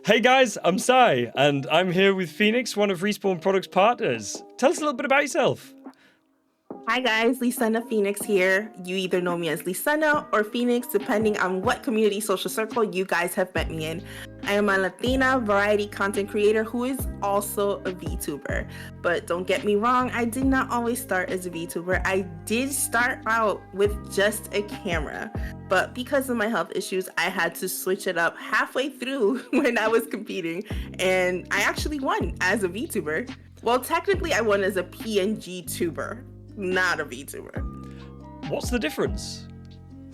Hey guys, I'm Sai, and I'm here with Phoenix, one of Respawn Products partners. Tell us a little bit about yourself. Hi guys, Lycena Phoenix here. You either know me as Lycena or Phoenix, depending on what community social circle you guys have met me in. I am a Latina variety content creator who is also a VTuber. But don't get me wrong, I did not always start as a VTuber. I did start out with just a camera. But because of my health issues, I had to switch it up halfway through when I was competing. And I actually won as a VTuber. Well, technically I won as a PNG tuber, not a VTuber. What's the difference?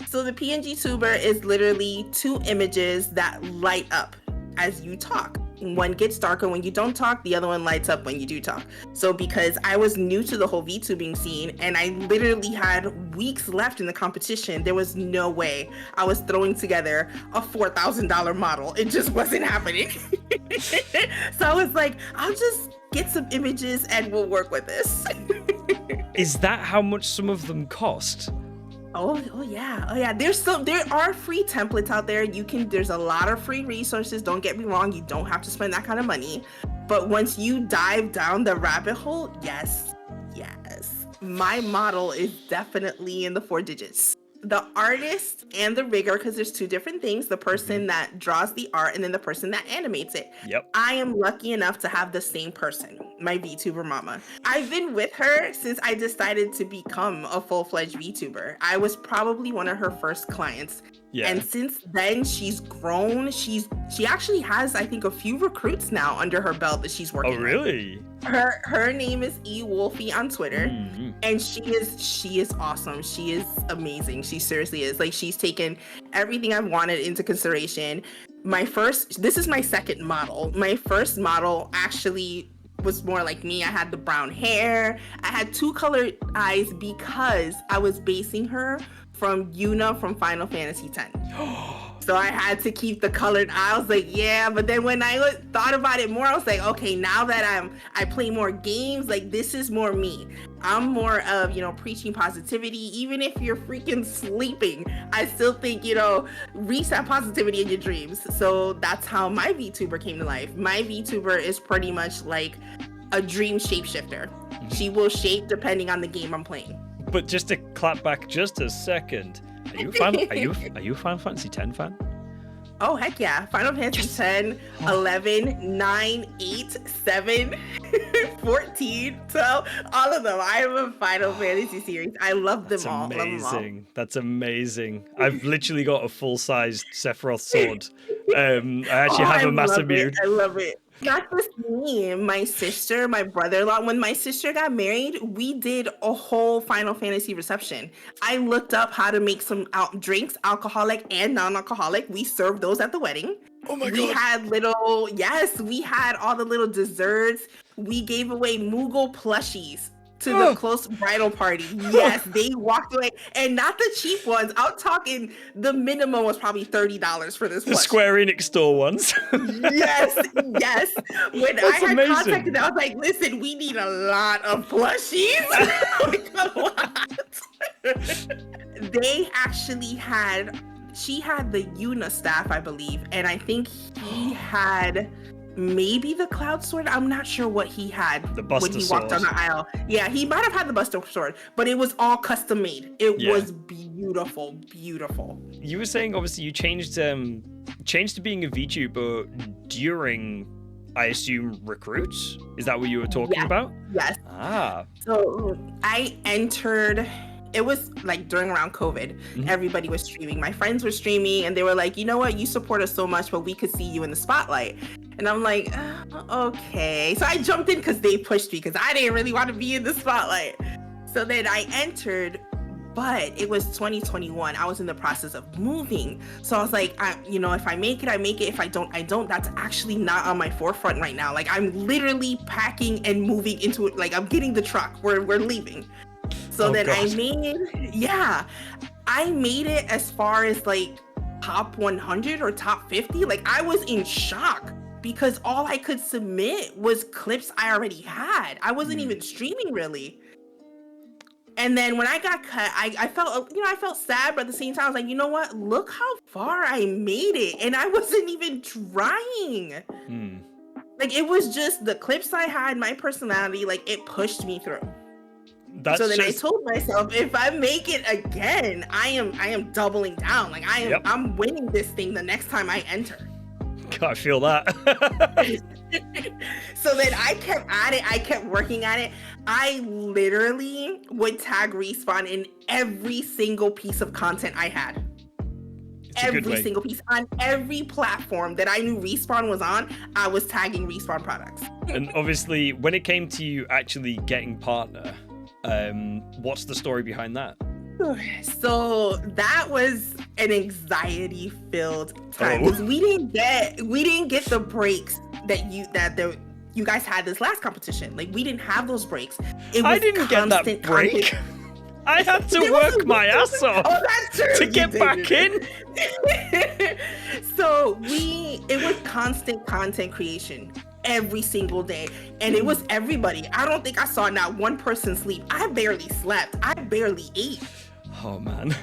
So the PNG tuber is literally two images that light up as you talk. One gets darker when you don't talk, the other one lights up when you do talk. So because I was new to the whole VTubing scene and I literally had weeks left in the competition, there was no way I was throwing together a $4,000 model. It just wasn't happening. So I was like, I'll just get some images and we'll work with this. Is that how much some of them cost? Oh yeah. There are free templates out there. There's a lot of free resources. Don't get me wrong, you don't have to spend that kind of money. But once you dive down the rabbit hole, yes. My model is definitely in the 4 digits. The artist and the rigger, because there's two different things, the person that draws the art and then the person that animates it. Yep. I am lucky enough to have the same person, my VTuber mama. I've been with her since I decided to become a full-fledged VTuber. I was probably one of her first clients. Yeah. And since then, she's grown. She actually has, I think, a few recruits now under her belt that she's working with. Oh, really? Her name is eWolfie on Twitter, and she is awesome. She is amazing. She seriously is. Like, she's taken everything I've wanted into consideration. This is my second model. My first model actually was more like me. I had the brown hair. I had 2 colored eyes because I was basing her from Yuna from Final Fantasy X. So I had to keep the colored eye. I was like, yeah. But then when I thought about it more, I was like, okay, now that I play more games, like this is more me. I'm more of, preaching positivity. Even if you're freaking sleeping, I still think, reset positivity in your dreams. So that's how my VTuber came to life. My VTuber is pretty much like a dream shapeshifter. She will shape depending on the game I'm playing. But just to clap back just a second, are you a Final Fantasy X fan? Oh, heck yeah. Final Fantasy X, 11, 9, 8, 7, 14, 12, all of them. I am a Final Fantasy series. I love them all. Amazing. That's amazing. I've literally got a full-sized Sephiroth sword. I actually have a massive mute. I love it. Not just me, my sister, my brother-in-law. When my sister got married, we did a whole Final Fantasy reception. I looked up how to make some drinks, alcoholic and non-alcoholic. We served those at the wedding. Oh my God. We had all the little desserts. We gave away Moogle plushies to the close bridal party. Yes, they walked away, and not the cheap ones. I'm talking the minimum was probably $30 for this. The Square Enix store ones. Yes. When I had contacted them, I was like, "Listen, we need a lot of plushies." Like, a lot. They actually she had the Yuna staff, I believe, and I think he had maybe the Cloud Sword. I'm not sure what he had when he walked down the aisle. Yeah, he might have had the Buster Sword, but it was all custom made. It was beautiful. You were saying obviously you changed to being a VTuber during, I assume, recruits. Is that what you were talking about? Yes. So I entered. It was like around COVID, everybody was streaming. My friends were streaming and they were like, you know what? You support us so much, but we could see you in the spotlight. And I'm like, okay. So I jumped in because they pushed me because I didn't really want to be in the spotlight. So then I entered, but it was 2021. I was in the process of moving. So I was like, if I make it, I make it. If I don't, I don't. That's actually not on my forefront right now. Like I'm literally packing and moving into it. Like I'm getting the truck. We're leaving. So then I made it as far as like top 100 or top 50. Like I was in shock because all I could submit was clips I already had. I wasn't even streaming really. And then when I got cut, I felt, I felt sad, but at the same time, I was like, you know what? Look how far I made it. And I wasn't even trying. Like, it was just the clips I had, my personality, like, it pushed me through. So then I told myself, if I make it again, I am doubling down. Like, I'm winning this thing the next time I enter. I feel that. So then I kept at it. I kept working at it. I literally would tag Respawn in every single piece of content I had. Every single piece on every platform that I knew Respawn was on, I was tagging Respawn products. And obviously, when it came to you actually getting partner, what's the story behind that? So that was an anxiety-filled time because we didn't get the breaks that you guys had this last competition. Like, we didn't have those breaks. I didn't get that break. I had to work my ass off to get back in. So it was constant content creation every single day, and it was everybody. I don't think I saw not one person sleep. I barely slept. I barely ate. Oh man.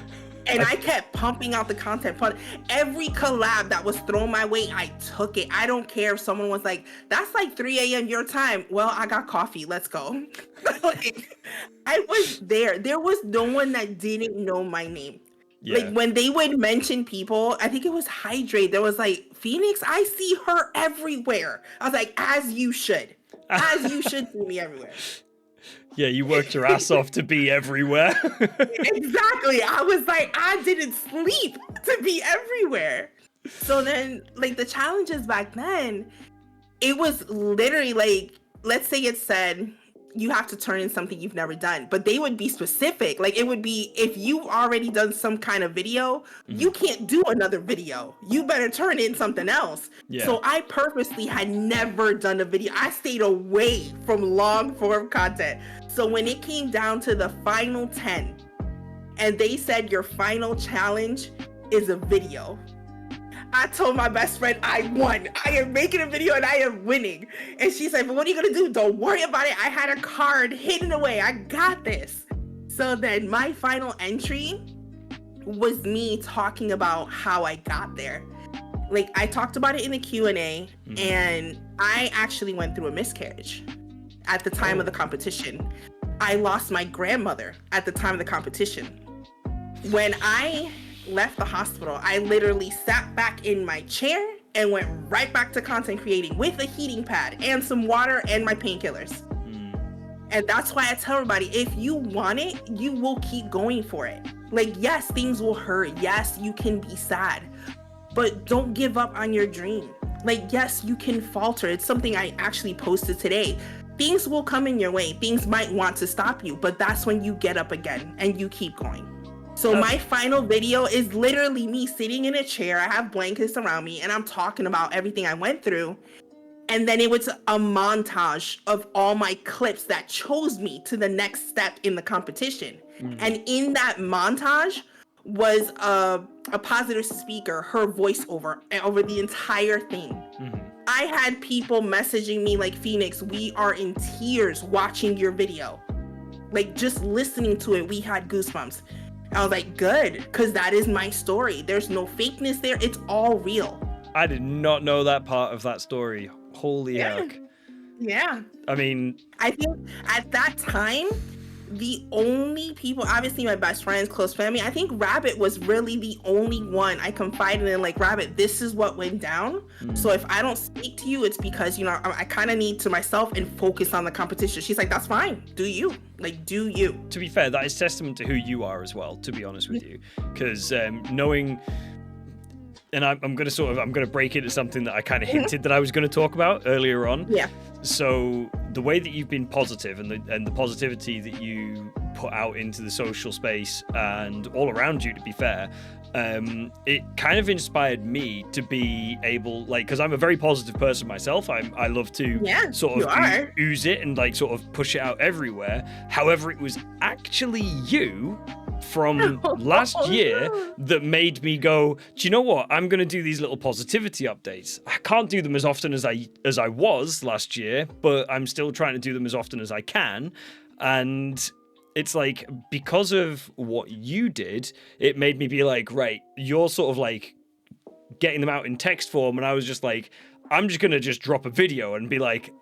And I kept pumping out the content. Every collab that was thrown my way, I took it. I don't care if someone was like, that's like 3 a.m. your time. Well, I got coffee. Let's go. Like, I was there. There was no one that didn't know my name. Yeah. Like, when they would mention people, I think it was Hydrate. There was like, Phoenix, I see her everywhere. I was like, as you should. As you should see me everywhere. Yeah, you worked your ass off to be everywhere. Exactly. I was like, I didn't sleep to be everywhere. So then, like, the challenges back then, it was literally like, let's say it said, you have to turn in something you've never done, but they would be specific. Like, it would be, if you've already done some kind of video, you can't do another video. You better turn in something else. Yeah. So I purposely had never done a video. I stayed away from long form content. So when it came down to the final 10 and they said your final challenge is a video, I told my best friend I won. I am making a video and I am winning. And she said, but what are you gonna do? Don't worry about it. I had a card hidden away. I got this. So then my final entry was me talking about how I got there. Like, I talked about it in the Q&A, and I actually went through a miscarriage at the time of the competition. I lost my grandmother at the time of the competition. When I left the hospital, I literally sat back in my chair and went right back to content creating with a heating pad and some water and my painkillers. And that's why I tell everybody, if you want it, you will keep going for it. Like, yes, things will hurt. Yes, you can be sad, but don't give up on your dream. Like, yes, you can falter. It's something I actually posted today. Things will come in your way. Things might want to stop you, but that's when you get up again and you keep going. So my final video is literally me sitting in a chair. I have blankets around me and I'm talking about everything I went through. And then it was a montage of all my clips that chose me to the next step in the competition. And in that montage was a positive speaker, her voiceover over the entire thing. I had people messaging me like, Phoenix, we are in tears watching your video. Like, just listening to it, we had goosebumps. I was like, good, because that is my story. There's no fakeness there. It's all real. I did not know that part of that story. Holy heck. Yeah. I mean, I think at that time, the only people, obviously my best friends, close family, I think Rabbit was really the only one I confided in, like, Rabbit, this is what went down. So if I don't speak to you, it's because, you know, I kind of need to myself and focus on the competition. She's like, that's fine. Do you. Like, do you. To be fair, that is testament to who you are as well, to be honest with you. Because knowing... And I'm going to break into something that I kind of hinted that I was going to talk about earlier on. Yeah. So the way that you've been positive and the positivity that you put out into the social space and all around you, to be fair, it kind of inspired me to be able, like, because I'm a very positive person myself. I love to sort of ooze it and like sort of push it out everywhere. However, it was actually you from last year that made me go, do you know what? I'm going to do these little positivity updates. I can't do them as often as I was last year, but I'm still trying to do them as often as I can. And it's like, because of what you did, it made me be like, right, you're sort of like getting them out in text form, and I was just like, I'm just gonna just drop a video and be like,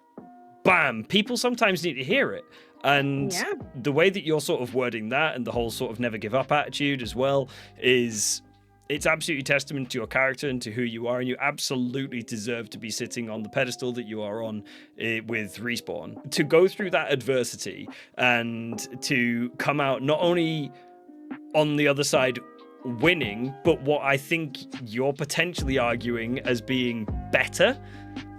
bam, people sometimes need to hear it. And Yeah. the way that you're sort of wording that, and the whole sort of never give up attitude as well, is it's absolutely testament to your character and to who you are, and you absolutely deserve to be sitting on the pedestal that you are on with Respawn. To go through that adversity and to come out not only on the other side winning, but what I think you're potentially arguing as being better.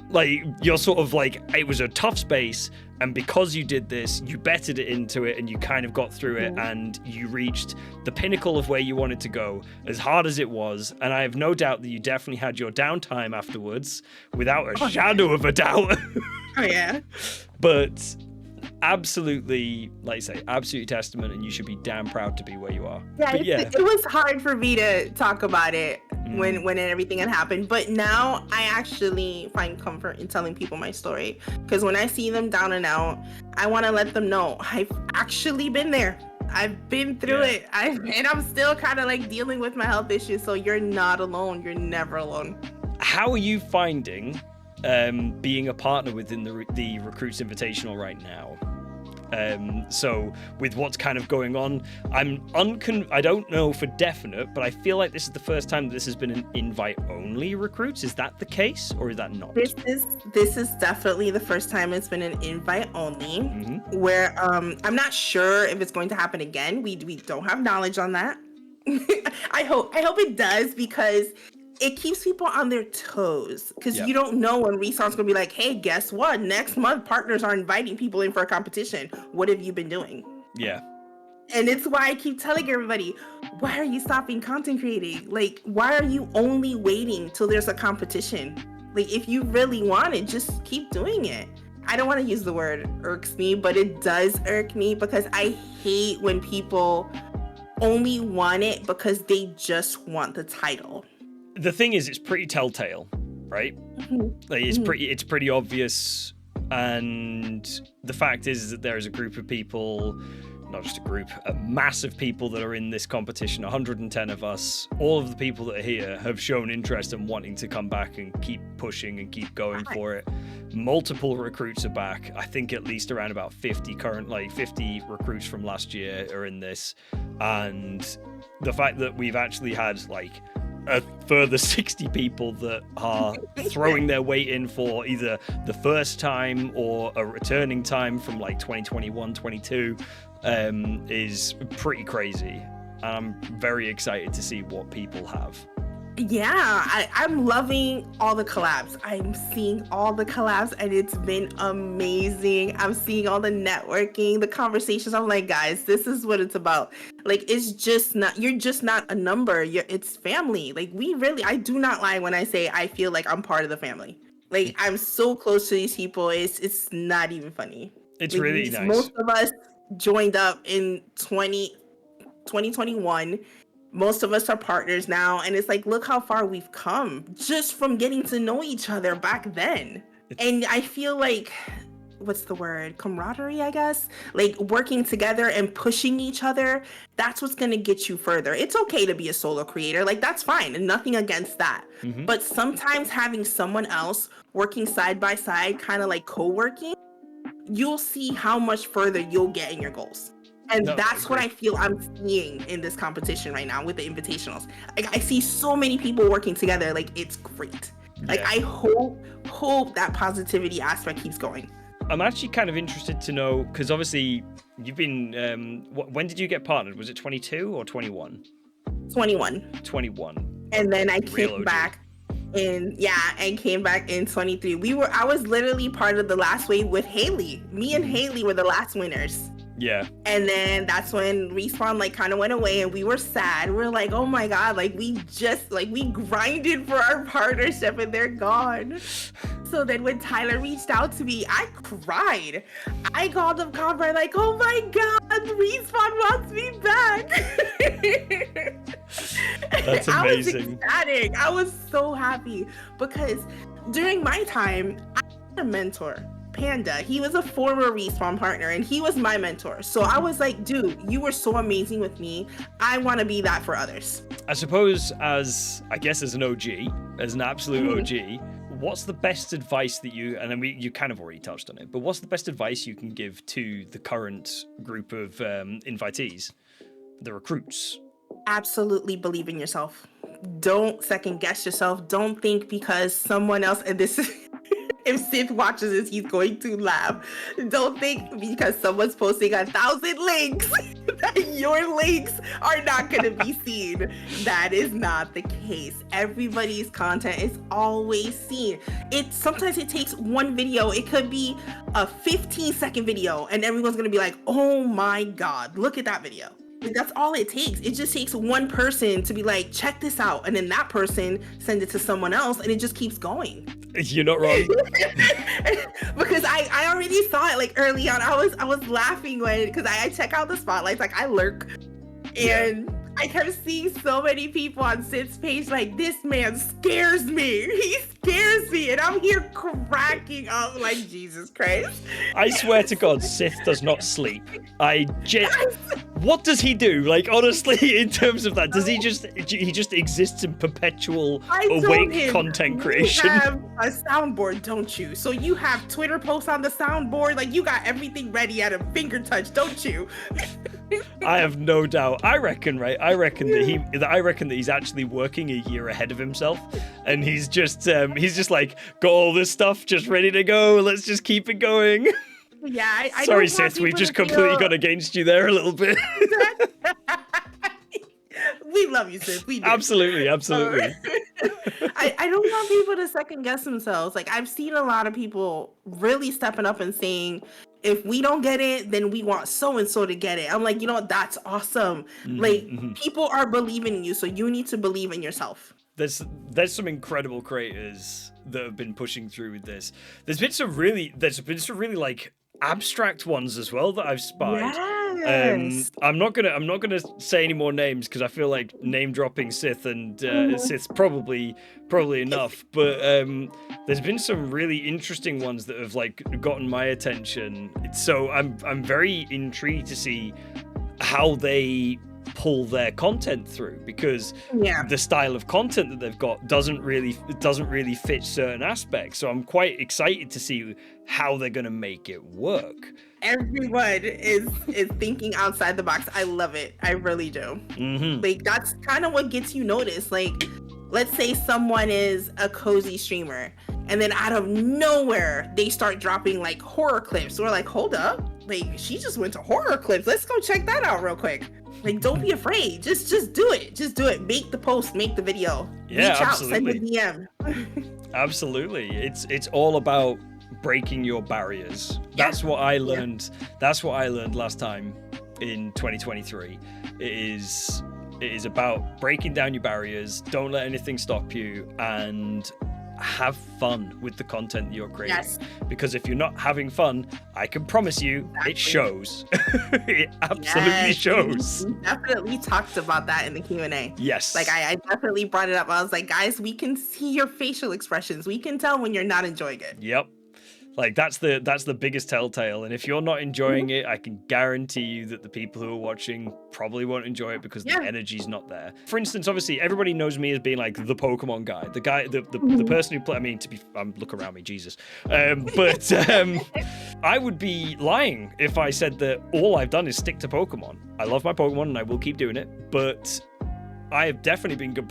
Like, you're sort of like, it was a tough space, and because you did this, you bettered it into it, and you kind of got through it, and you reached the pinnacle of where you wanted to go, as hard as it was. And I have no doubt that you definitely had your downtime afterwards, without a shadow of a doubt. Oh, yeah. But absolutely, like I say, absolutely testament, and you should be damn proud to be where you are. Yeah, But it was hard for me to talk about it when everything had happened, but now I actually find comfort in telling people my story, because when I see them down and out, I want to let them know I've actually been there. I've been through it. And I'm still kind of like dealing with my health issues, so you're not alone. You're never alone. How are you finding being a partner within the Recruits Invitational right now? So with what's kind of going on, I don't know for definite, but I feel like this is the first time that this has been an invite-only Recruits. Is that the case, or is that not? This is definitely the first time it's been an invite-only, where I'm not sure if it's going to happen again. We don't have knowledge on that. I hope it does, because it keeps people on their toes, because you don't know when Respawn's gonna be like, hey, guess what? Next month, partners are inviting people in for a competition. What have you been doing? Yeah. And it's why I keep telling everybody, why are you stopping content creating? Like, why are you only waiting till there's a competition? Like, if you really want it, just keep doing it. I don't want to use the word irks me, but it does irk me, because I hate when people only want it because they just want the title. The thing is, it's pretty telltale, right? Like, it's pretty obvious, and the fact is that there is a group of people, not just a group, a mass of people that are in this competition, 110 of us. All of the people that are here have shown interest in wanting to come back and keep pushing and keep going for it. Multiple recruits are back. I think at least around about 50 50 recruits from last year are in this. And the fact that we've actually had like a further 60 people that are throwing their weight in for either the first time or a returning time from like 2021, 22 is pretty crazy. And I'm very excited to see what people have. Yeah, I'm loving all the collabs. I'm seeing all the collabs, and it's been amazing. I'm seeing all the networking, the conversations. I'm like, guys, this is what it's about. Like, it's just not, you're just not a number. It's family. Like, I do not lie when I say I feel like I'm part of the family. Like, I'm so close to these people. It's not even funny. It's like, really nice. Most of us joined up in 2021. Most of us are partners now, and it's like, look how far we've come just from getting to know each other back then. And I feel like, what's the word? Camaraderie, I guess? Like, working together and pushing each other, that's what's going to get you further. It's okay to be a solo creator. Like, that's fine, and nothing against that. But sometimes having someone else working side by side, kind of like co-working, you'll see how much further you'll get in your goals. And that's what I feel I'm seeing in this competition right now with the invitationals. Like, I see so many people working together. Like, it's great. Like, I hope that positivity aspect keeps going. I'm actually kind of interested to know, because obviously you've been, when did you get partnered? Was it 22 or 21? 21. 21. And then I came back in 23. I was literally part of the last wave with Haley. Me and Haley were the last winners. Yeah. And then that's when Respawn like kind of went away, and we were sad. We were like, oh my God, like we grinded for our partnership and they're gone. So then when Tyler reached out to me, I cried. I called him Conrad like, oh my God, Respawn wants me back. That's amazing. I was ecstatic. I was so happy, because during my time, I had a mentor, Panda. He was a former Respawn partner, and he was my mentor. So I was like, dude, you were so amazing with me. I want to be that for others. I suppose as an OG, as an absolute OG, what's the best advice that you, and then you kind of already touched on it, but what's the best advice you can give to the current group of invitees, the recruits? Absolutely believe in yourself. Don't second guess yourself. Don't think because someone else, and this is, if Sith watches this, he's going to laugh. Don't think because someone's posting 1,000 links that your links are not going to be seen. That is not the case. Everybody's content is always seen. Sometimes it takes one video. It could be a 15-second video, and everyone's going to be like, oh my God, look at that video. That's all it takes. It just takes one person to be like, check this out. And then that person send it to someone else, and it just keeps going. You're not wrong. Because I already saw it like early on. I was laughing because I check out the spotlights, like I lurk. And I kept seeing so many people on Sid's page like, this man scares me. He scares me. And I'm here cracking up like, Jesus Christ. I swear to God, Sith does not sleep. What does he do? Like, honestly, in terms of that, does he just exists in perpetual awake content creation? You have a soundboard, don't you? So you have Twitter posts on the soundboard. Like, you got everything ready at a finger touch, don't you? I have no doubt. I reckon that he's actually working a year ahead of himself, and he's just like got all this stuff just ready to go. Let's just keep it going. Yeah, I sorry, Sith, we just completely got against you there a little bit. We love you, Sith. We do. Absolutely. I don't want people to second guess themselves. Like, I've seen a lot of people really stepping up and saying, if we don't get it, then we want so-and-so to get it. I'm like, you know what? That's awesome. People are believing in you, so you need to believe in yourself. There's some incredible creators that have been pushing through with this. There's been some really like abstract ones as well that I've spied. Yes. I'm not gonna say any more names because I feel like name dropping Sith and Sith's probably enough. But there's been some really interesting ones that have like gotten my attention. So I'm very intrigued to see how they pull their content through, because the style of content that they've got doesn't really fit certain aspects. So I'm quite excited to see how they're going to make it work. Everyone is thinking outside the box. I love it. I really do. Like, that's kind of what gets you noticed. Like, let's say someone is a cozy streamer, and then out of nowhere they start dropping like horror clips. We're like, hold up, like, she just went to horror clips. Let's go check that out real quick. Like, don't be afraid. Just do it. Just do it. Make the post. Make the video. Yeah, reach absolutely. out. Send a DM. Absolutely. It's all about breaking your barriers. That's what I learned. That's what I learned last time in 2023. It is about breaking down your barriers. Don't let anything stop you, and have fun with the content that you're creating. Yes. Because if you're not having fun, I can promise you it shows. It absolutely shows. We definitely talked about that in the Q&A. Yes. Like, I definitely brought it up. I was like, guys, we can see your facial expressions. We can tell when you're not enjoying it. Yep. Like, that's the biggest telltale. And if you're not enjoying it, I can guarantee you that the people who are watching probably won't enjoy it because the energy's not there. For instance, obviously, everybody knows me as being like the Pokemon guy, the guy, the person who play. I mean, look around me, Jesus. But I would be lying if I said that all I've done is stick to Pokemon. I love my Pokemon and I will keep doing it, but I have definitely been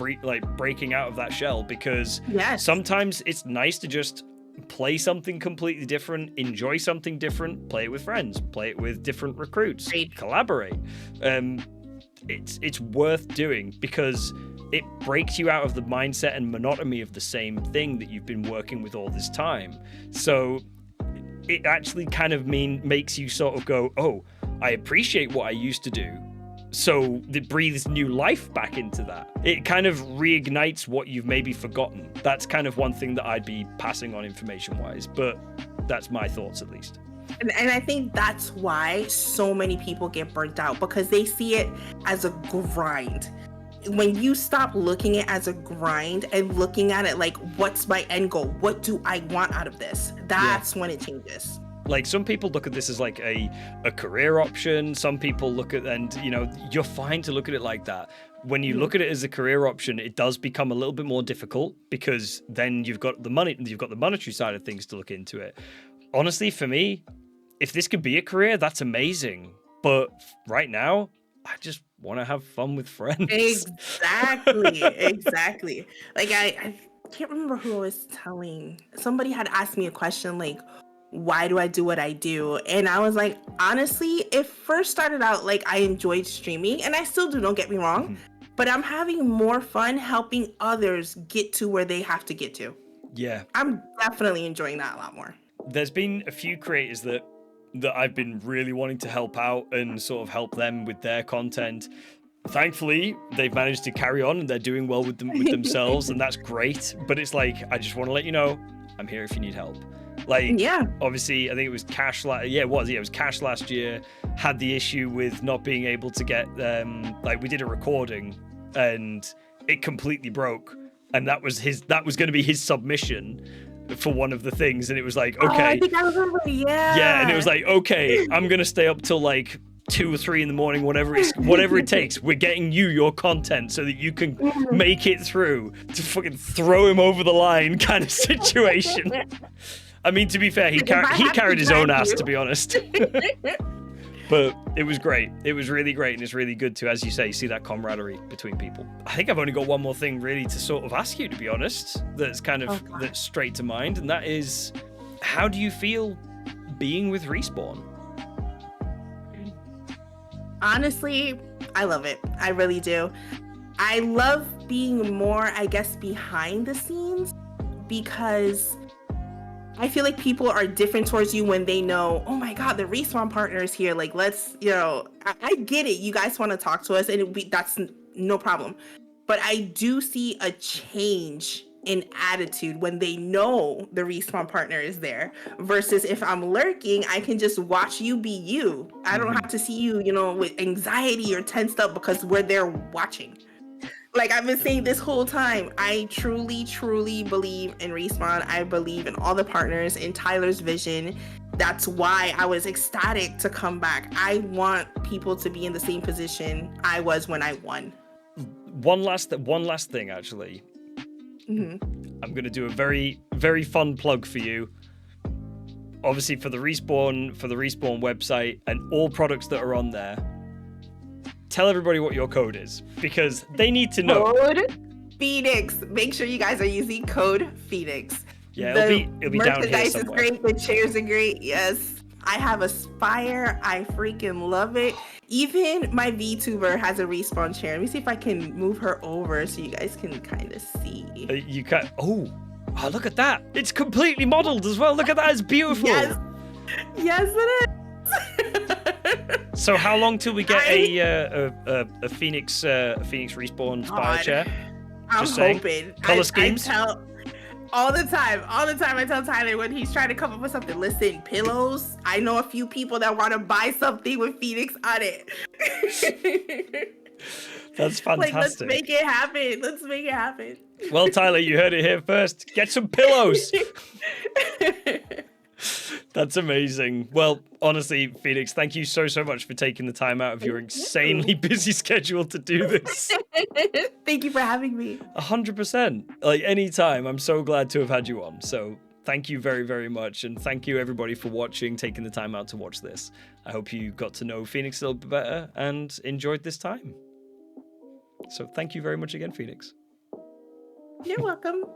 breaking out of that shell, because sometimes it's nice to just play something completely different, enjoy something different, play it with friends, play it with different recruits, collaborate. It's worth doing because it breaks you out of the mindset and monotony of the same thing that you've been working with all this time. So it actually kind of makes you sort of go, oh, I appreciate what I used to do. So it breathes new life back into that. It kind of reignites what you've maybe forgotten. That's kind of one thing that I'd be passing on information-wise, but that's my thoughts at least. And I think that's why so many people get burnt out, because they see it as a grind. when you stop looking at it as a grind and looking at it like, what's my end goal? What do I want out of this? That's when it changes. Like, some people look at this as like a career option. Some people look at, and you know, you're fine to look at it like that. When you look at it as a career option, it does become a little bit more difficult, because then you've got the monetary side of things to look into it. Honestly, for me, if this could be a career, that's amazing. But right now, I just want to have fun with friends. Exactly. Like, I can't remember who I was telling. Somebody had asked me a question like, why do I do what I do? And I was like, honestly, it first started out like I enjoyed streaming, and I still do, don't get me wrong, but I'm having more fun helping others get to where they have to get to. Yeah. I'm definitely enjoying that a lot more. There's been a few creators that I've been really wanting to help out and sort of help them with their content. Thankfully, they've managed to carry on and they're doing well with themselves, and that's great. But it's like, I just want to let you know, I'm here if you need help. Like, obviously, I think it was Cash. It was Cash last year. Had the issue with not being able to get like, we did a recording and it completely broke, and that was going to be his submission for one of the things, and it was like, okay, I think I remember, and it was like, okay, I'm gonna stay up till like 2 or 3 in the morning, whatever it takes. We're getting you your content so that you can make it through, to fucking throw him over the line kind of situation. I mean, to be fair, he carried his own ass, to be honest. But it was great. It was really great, and it's really good to, as you say, see that camaraderie between people. I think I've only got one more thing really to sort of ask you, to be honest, that's kind of that's straight to mind, and that is, how do you feel being with Respawn? Honestly, I love it. I really do. I love being more, I guess, behind the scenes, because I feel like people are different towards you when they know, oh my God, the Respawn partner is here. Like, let's, I get it. You guys want to talk to us, and that's no problem. But I do see a change in attitude when they know the Respawn partner is there, versus if I'm lurking, I can just watch you be you. I don't have to see you, with anxiety or tensed up because we're there watching. Like I've been saying this whole time, I truly, truly believe in Respawn. I believe in all the partners, in Tyler's vision. That's why I was ecstatic to come back. I want people to be in the same position I was when I won. One last thing, actually. I'm going to do a very, very fun plug for you. Obviously, for the Respawn website and all products that are on there. Tell everybody what your code is, because they need to know. Code Phoenix. Make sure you guys are using code Phoenix. Yeah, it'll be down here somewhere. Merchandise is great. The chairs are great. Yes. I have Aspire. I freaking love it. Even my VTuber has a Respawn chair. Let me see if I can move her over so you guys can kind of see. You can. Oh, look at that. It's completely modeled as well. Look at that. It's beautiful. Yes, it is. So how long till we get a Phoenix Respawn Spire chair? I'm hoping. Color schemes? All the time I tell Tyler when he's trying to come up with something, listen, pillows, I know a few people that want to buy something with Phoenix on it. That's fantastic. Like, let's make it happen. Well, Tyler, you heard it here first. Get some pillows. That's amazing. Well, honestly, Phoenix, thank you so much for taking the time out of your insanely busy schedule to do this. Thank you for having me. 100%. Like, anytime. I'm so glad to have had you on. So thank you very, very much. And thank you, everybody, for watching, taking the time out to watch this. I hope you got to know Phoenix a little bit better and enjoyed this time. So thank you very much again, Phoenix. You're welcome.